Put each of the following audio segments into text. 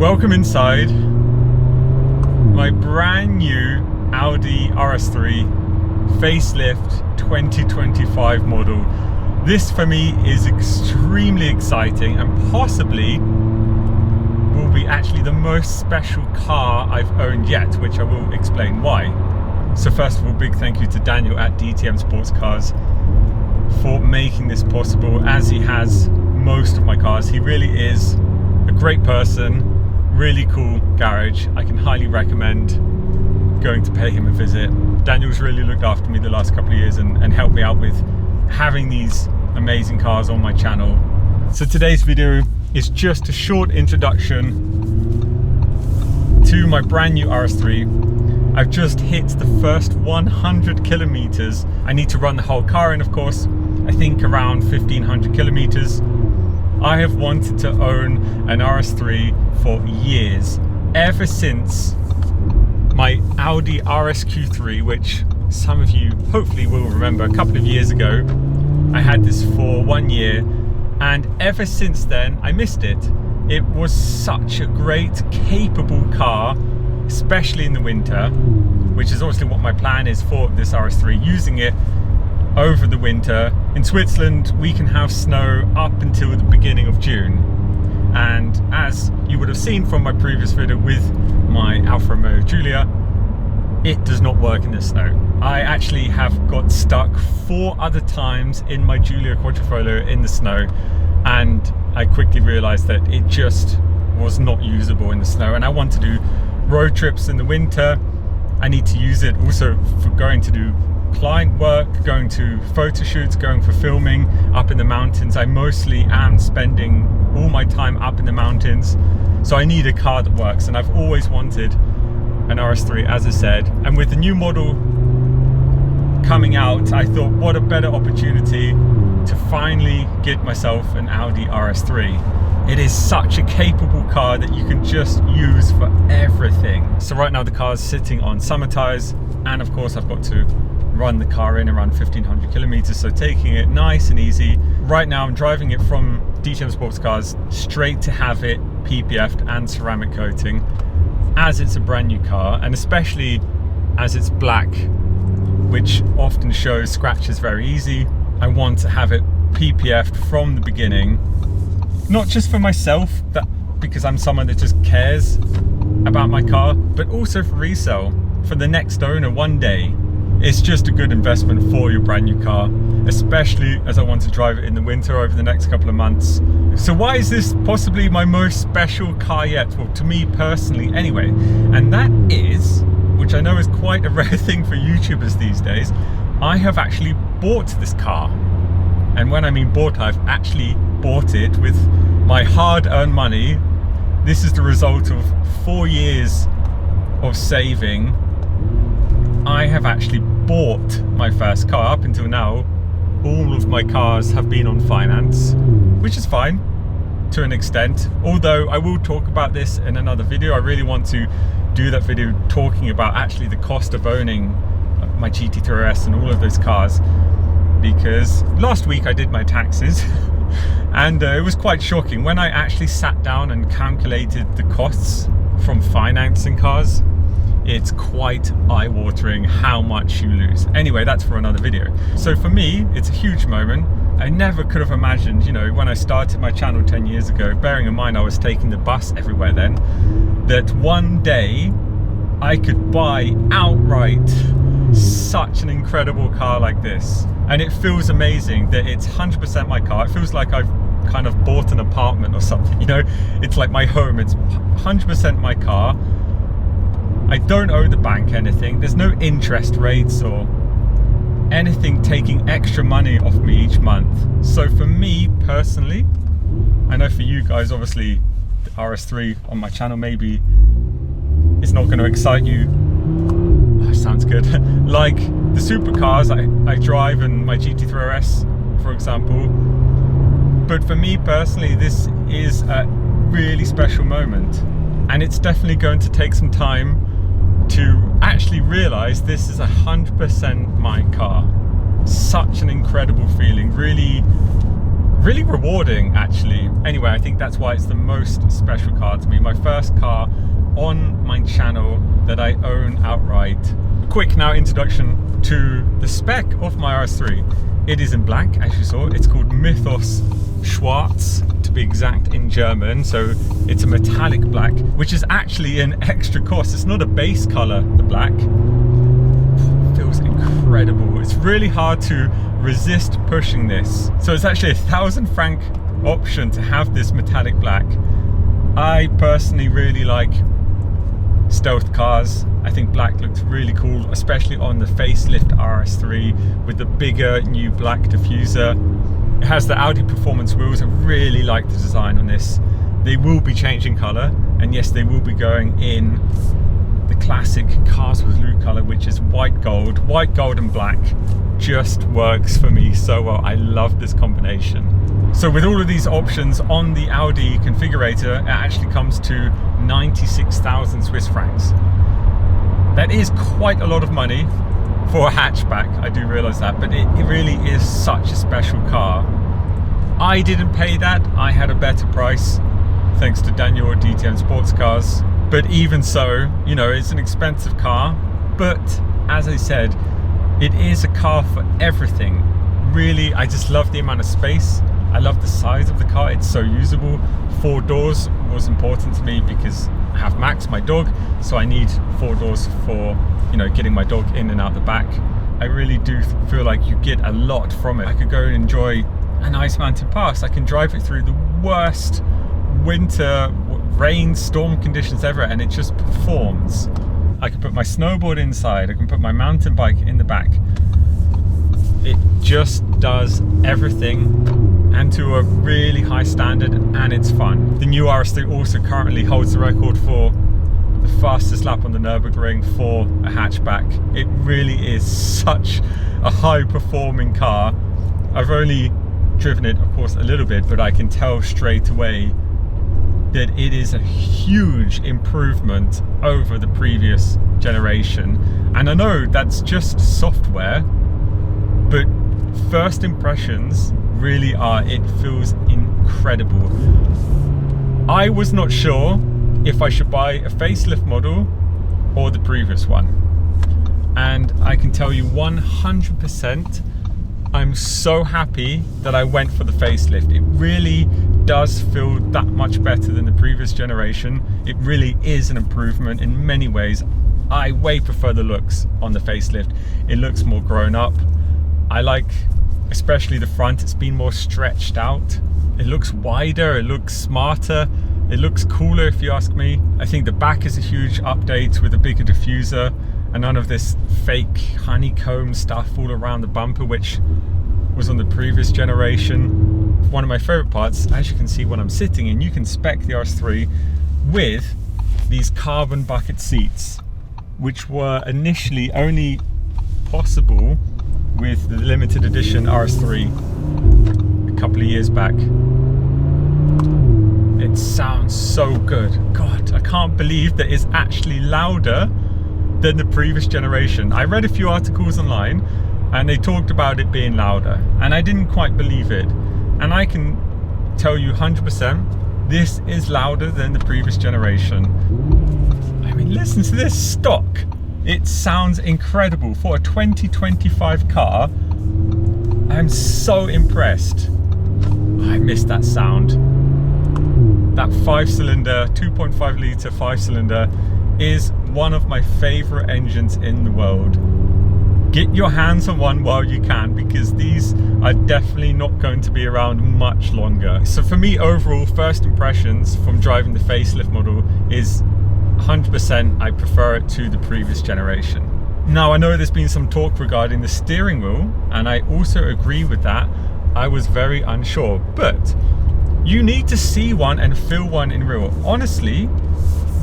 Welcome inside my brand new Audi RS3 Facelift 2025 model. This for me is extremely exciting and possibly will be actually the most special car I've owned yet, which I will explain why. So first of all, big thank you to Daniel at DTM Sports Cars for making this possible, as he has most of my cars. He really is a great person, really cool garage. I can highly recommend going to pay him a visit. Daniel's really looked after me the last couple of years and helped me out with having these amazing cars on my channel. So today's video is just a short introduction to my brand new RS3. I've just hit the first 100 kilometers. I need to run the whole car in, of course. I think around 1500 kilometers. I have wanted to own an RS3 for years, ever since my Audi RS3, which some of you hopefully will remember a couple of years ago. I had this for 1 year, and ever since then I missed it. It was such a great, capable car, especially in the winter, which is obviously what my plan is for this RS3, using it over the winter. In Switzerland we can have snow up until the beginning of June, and as you would have seen from my previous video with my Alfa Romeo Giulia, it does not work in the snow. I actually have got stuck 4 other times in my Giulia Quadrifoglio in the snow, and I quickly realized that it just was not usable in the snow. And I want to do road trips in the winter. I need to use it also for going to do client work, going to photo shoots, going for filming up in the mountains. I mostly am spending all my time up in the mountains, so I need a car that works, and I've always wanted an RS3, as I said. And with the new model coming out, I thought what a better opportunity to finally get myself an Audi RS3. It is such a capable car that you can just use for everything. So right now the car is sitting on summer tires, and of course I've got to run the car in around 1500 kilometers, so taking it nice and easy. Right now I'm driving it from DTM Sports Cars straight to have it PPF'd and ceramic coating, as it's a brand new car, and especially as it's black, which often shows scratches very easy. I want to have it PPF'd from the beginning, not just for myself, because I'm someone that just cares about my car, but also for resale for the next owner one day. It's just a good investment for your brand new car, especially as I want to drive it in the winter over the next couple of months. So why is this possibly my most special car yet? Well, to me personally anyway, and that is, which I know is quite a rare thing for YouTubers these days, I have actually bought this car. And when I mean bought, I've actually bought it with my hard-earned money. This is the result of 4 years of saving. I have actually bought my first car. Up until now, all of my cars have been on finance, which is fine to an extent, although I will talk about this in another video. I really want to do that video talking about actually the cost of owning my GT3 RS and all of those cars, because last week I did my taxes and it was quite shocking when I actually sat down and calculated the costs from financing cars. It's quite eye-watering how much you lose. Anyway, that's for another video. So for me, it's a huge moment. I never could have imagined, you know, when I started my channel 10 years ago, bearing in mind I was taking the bus everywhere then, that one day I could buy outright such an incredible car like this. And it feels amazing that it's 100% my car. It feels like I've kind of bought an apartment or something, you know? It's like my home. It's 100% my car. I don't owe the bank anything. There's no interest rates or anything taking extra money off me each month. So for me personally, I know for you guys, obviously the RS3 on my channel maybe it's not going to excite you. Oh, sounds good. Like the supercars I drive and my GT3 RS, for example. But for me personally, this is a really special moment, and it's definitely going to take some time to actually realize this is 100% my car. Such an incredible feeling, really really rewarding actually. Anyway, I think that's why it's the most special car to me. My first car on my channel that I own outright. Quick now introduction to the spec of my RS3. It is in black, as you saw. It's called Mythos Schwarz, to be exact, in German. So it's a metallic black, which is actually an extra cost. It's not a base color, the black. Feels incredible. It's really hard to resist pushing this. So it's actually £1,000 franc option to have this metallic black. I personally really like stealth cars. I think black looks really cool, especially on the Facelift RS3 with the bigger new black diffuser. It has the Audi performance wheels. I really like the design on this. They will be changing color, and yes, they will be going in the classic Cars with Loot color, which is white gold. White gold and black just works for me so well. I love this combination. So with all of these options on the Audi configurator, it actually comes to 96,000 Swiss francs. That is quite a lot of money for a hatchback, I do realize that, but it really is such a special car. I didn't pay that. I had a better price thanks to Daniel at DTM Sports Cars. But even so, you know, it's an expensive car. But as I said, it is a car for everything. Really, I just love the amount of space. I love the size of the car. It's so usable. 4 doors was important to me because I have Max, my dog, so I need 4 doors for, you know, getting my dog in and out the back. I really do feel like you get a lot from it. I could go and enjoy a nice mountain pass. I can drive it through the worst winter, rain, storm conditions ever, and it just performs. I can put my snowboard inside. I can put my mountain bike in the back. It just does everything, and to a really high standard, and it's fun. The new RS3 also currently holds the record for the fastest lap on the Nürburgring for a hatchback. It really is such a high performing car. I've only driven it, of course, a little bit, but I can tell straight away that it is a huge improvement over the previous generation. And I know that's just software, but first impressions really are, it feels incredible. I was not sure if I should buy a facelift model or the previous one. And I can tell you 100%, I'm so happy that I went for the facelift. It really does feel that much better than the previous generation. It really is an improvement in many ways. I way prefer the looks on the facelift. It looks more grown up. I like especially the front. It's been more stretched out. It looks wider, it looks smarter, it looks cooler if you ask me. I think the back is a huge update with a bigger diffuser and none of this fake honeycomb stuff all around the bumper, which was on the previous generation. One of my favorite parts, as you can see when I'm sitting in, you can spec the RS3 with these carbon bucket seats, which were initially only possible with the limited edition RS3 a couple of years back. It sounds so good. God, I can't believe that it's actually louder than the previous generation. I read a few articles online and they talked about it being louder, and I didn't quite believe it. And I can tell you 100% this is louder than the previous generation. I mean, listen to this stock. It sounds incredible for a 2025 car. I'm so impressed. I miss that sound. That 5-cylinder, 2.5 litre 5-cylinder is one of my favorite engines in the world. Get your hands on one while you can, because these are definitely not going to be around much longer. So for me, overall, first impressions from driving the facelift model is 100% I prefer it to the previous generation. Now, I know there's been some talk regarding the steering wheel, and I also agree with that. I was very unsure, but you need to see one and feel one in real. Honestly,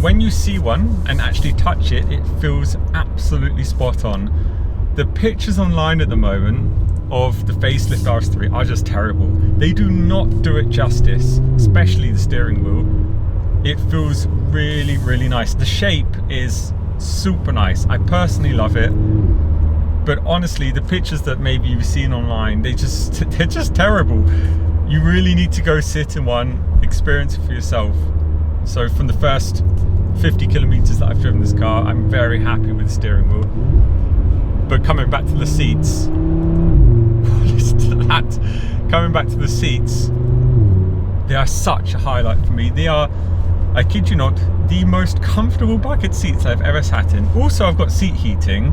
when you see one and actually touch it, it feels absolutely spot on. The pictures online at the moment of the facelift RS3 are just terrible. They do not do it justice, especially the steering wheel. It feels really, really nice. The shape is super nice. I personally love it. But honestly, the pictures that maybe you've seen online, they're just terrible. You really need to go sit in one, experience it for yourself. So from the first 50 kilometers that I've driven this car, I'm very happy with the steering wheel. But coming back to the seats, listen to that. Coming back to the seats, they are such a highlight for me. They are, I kid you not, the most comfortable bucket seats I've ever sat in. Also, I've got seat heating,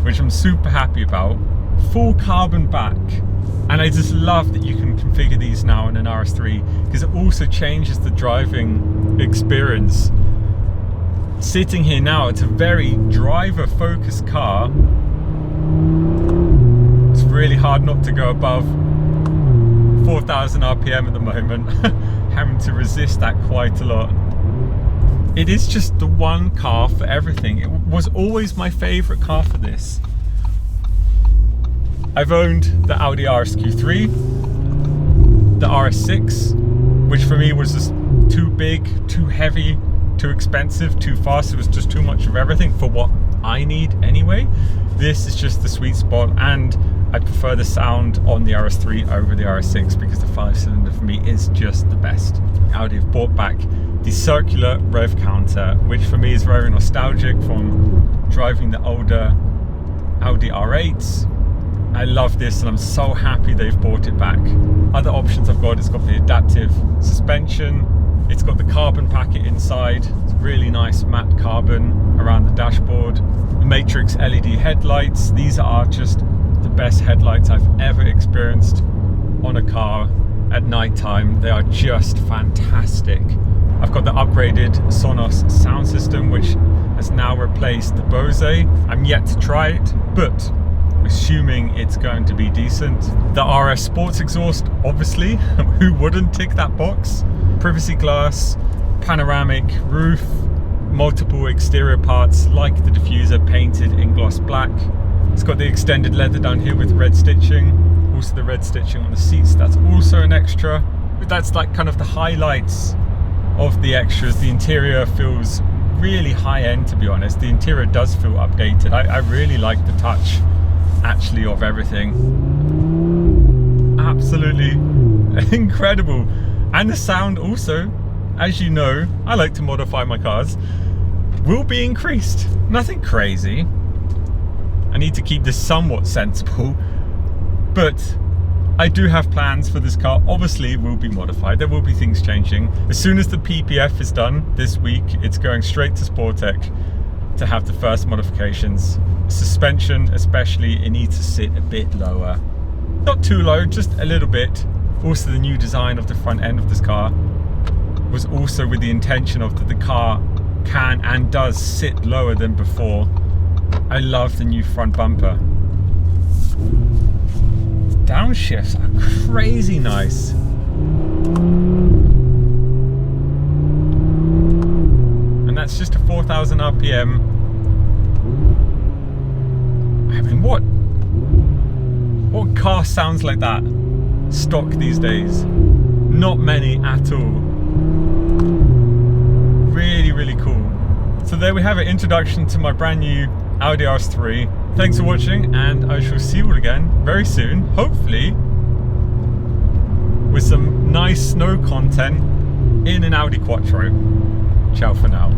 which I'm super happy about. Full carbon back. And I just love that you can configure these now in an RS3 because it also changes the driving experience. Sitting here now, it's a very driver-focused car. It's really hard not to go above 4,000 RPM at the moment, having to resist that quite a lot. It is just the one car for everything. It was always my favorite car for this. I've owned the Audi RS3, the RS6, which for me was just too big, too heavy, too expensive, too fast. It was just too much of everything for what I need anyway. This is just the sweet spot, and I prefer the sound on the RS3 over the RS6 because the 5-cylinder for me is just the best. Audi have brought back the circular rev counter, which for me is very nostalgic from driving the older Audi R8s. I love this and I'm so happy they've brought it back. Other options I've got, it's got the adaptive suspension, it's got the carbon packet inside, it's really nice matte carbon around the dashboard, the Matrix LED headlights. These are just the best headlights I've ever experienced on a car at night time. They are just fantastic. I've got the upgraded Sonos sound system, which has now replaced the Bose. I'm yet to try it, but assuming it's going to be decent. The RS Sports exhaust, obviously, who wouldn't tick that box? Privacy glass, panoramic roof, multiple exterior parts like the diffuser painted in gloss black. It's got the extended leather down here with red stitching, also the red stitching on the seats, that's also an extra. But that's like kind of the highlights of the extras. The interior feels really high-end, to be honest. The interior does feel updated. I really like the touch actually of everything. Absolutely incredible. And the sound also, as you know, I like to modify my cars, will be increased. Nothing crazy. I need to keep this somewhat sensible, but I do have plans for this car. Obviously it will be modified, there will be things changing. As soon as the PPF is done this week, it's going straight to Sportec to have the first modifications. Suspension especially, it needs to sit a bit lower. Not too low, just a little bit. Also the new design of the front end of this car was also with the intention of that the car can and does sit lower than before. I love the new front bumper. Downshifts are crazy nice. And that's just a 4,000 RPM. I mean, what car sounds like that stock these days? Not many at all. Really, really cool. So there we have it, introduction to my brand new Audi RS3. Thanks for watching, and I shall see you all again very soon, hopefully with some nice snow content in an Audi Quattro. Ciao for now.